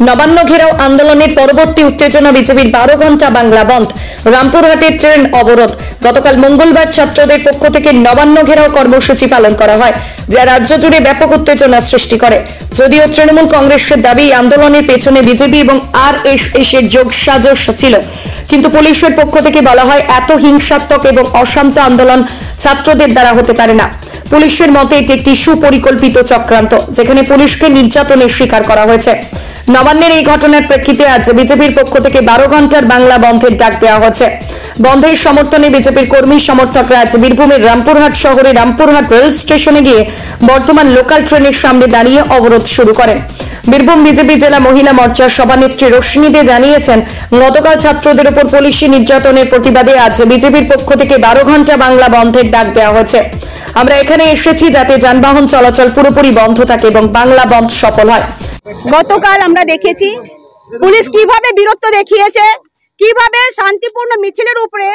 নবান্ন ঘেরাও আন্দোলনের পরবর্তী উত্তেজনা বিজেপির 12 ঘন্টা বাংলা বন্ধ, রামপুরহাটের ট্রেন অবরোধ। গতকাল মঙ্গলবার ছাত্রদের পক্ষ থেকে নবান্ন ঘেরাও কর্মসূচি পালন করা হয়, যা রাজ্য জুড়ে ব্যাপক উত্তেজনা সৃষ্টি করে। যদিও তৃণমূল কংগ্রেসের দাবি আন্দোলনের পেছনে বিজেপি এবং আরএসএস এর যোগসাজশ ছিল, কিন্তু পুলিশের পক্ষ থেকে বলা হয় এত হিংসাত্মক এবং অশান্ত আন্দোলন ছাত্রদের দ্বারা হতে পারে না। পুলিশের মতে এটি একটি সুপরিকল্পিত চক্রান্ত, যেখানে পুলিশকে নির্যাতনের শিকার করা হয়েছে। নবান্নের এই ঘটনার প্রেক্ষিতে আজ বিজেপির পক্ষ থেকে 12 ঘন্টার বাংলা বন্ধের ডাক দেওয়া হচ্ছে। বন্ধের সমর্থনে বিজেপির কর্মী সমর্থকরা আজ বীরভূমের রামপুরহাট শহরে রামপুরহাট রেল স্টেশনে গিয়ে বর্তমান লোকাল ট্রেনের সামনে দাঁড়িয়ে অবরোধ শুরু করেন। বীরভূম বিজেপি জেলা মহিলা মোর্চার সভানেত্রী রশ্মি দে জানিয়েছেন, গতকাল ছাত্রদের উপর পুলিশি নির্যাতনের প্রতিবাদে আজ বিজেপির পক্ষ থেকে 12 ঘন্টা বাংলা বন্ধের ডাক দেওয়া হয়েছে। আমরা এখানে এসেছি যাতে যানবাহন চলাচল পুরোপুরি বন্ধ থাকে এবং বাংলা বন্ধ সফল হয়। গতকাল আমরা দেখেছি পুলিশ কিভাবে বীরত্ব দেখিয়েছে, কিভাবে শান্তিপূর্ণ মিছিলের উপরে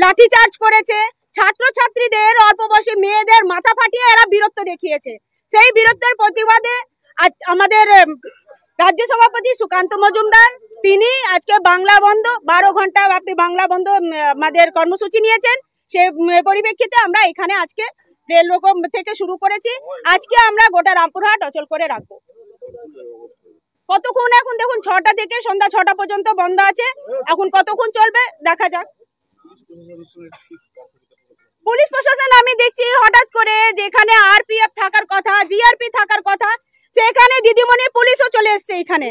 লাঠিচার্জ করেছে, ছাত্রছাত্রীদের অল্প বয়সী মেয়েদের মাথা ফাটিয়ে এরা বীরত্ব দেখিয়েছে। সেই বীরত্বের প্রতিবাদে আমাদের রাজ্য সভাপতি সুকান্ত মজুমদার তিনি আজকে বাংলা বন্ধ 12 ঘন্টা ব্যাপী বাংলা বন্ধ আমাদের কর্মসূচি নিয়েছেন। সেই পরিপ্রেক্ষিতে আমরা এখানে আজকে রেল রোকো থেকে শুরু করেছি। আজকে আমরা গোটা রামপুরহাট অচল করে রাখবো। কতক্ষণ, এখন দেখুন 6টা থেকে সন্ধ্যা 6টা পর্যন্ত বন্ধ আছে। এখন কতক্ষণ চলবে দেখা যাক। পুলিশ প্রশাসন আমি দেখছি হঠাৎ করে যেখানে আরপিএফ থাকার কথা, জিআরপি থাকার কথা, সেখানে দিদিমণি পুলিশও চলে এসছে এখানে।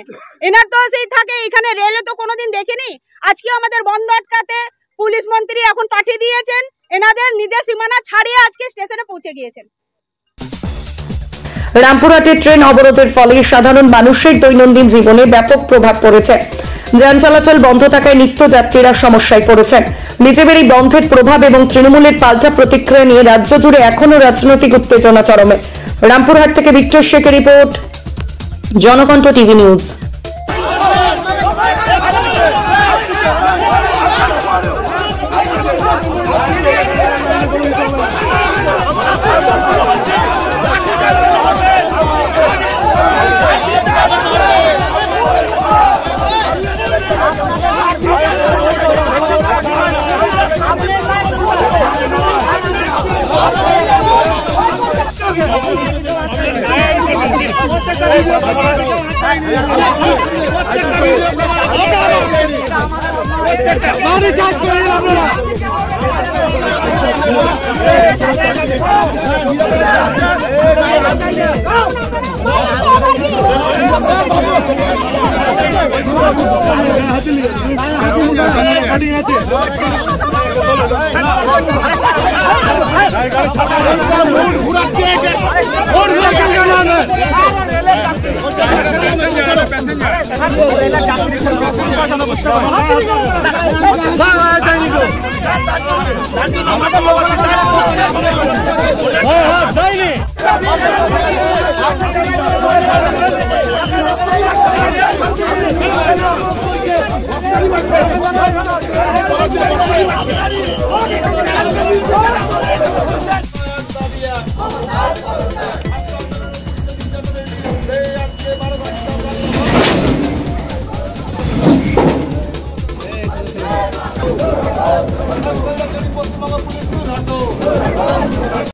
এনার তো সেই থাকে এখানে, রেলে তো কোনোদিন দেখিনি। আজকে আমাদের বন্ধ আটকাতে পুলিশ মন্ত্রী এখন পাঠিয়ে দিয়েছেন, এনাদের নিজের সীমানা ছাড়িয়ে আজকে স্টেশনে পৌঁছে গিয়েছেন। রামপুরহাটের ট্রেন অবরোধের ফলে সাধারণ মানুষের দৈনন্দিন জীবনে ব্যাপক প্রভাব পড়েছে। যান চলাচল বন্ধ থাকায় নিত্যযাত্রীরা সমস্যায় পড়েছেন। বিজেপির এই বন্ধের প্রভাব এবং তৃণমূলের পাল্টা প্রতিক্রিয়া নিয়ে রাজ্য জুড়ে এখনো রাজনৈতিক উত্তেজনা চরমে। রামপুরহাট থেকে ভিক্টর শেখের report, Janakantha TV news. Hey!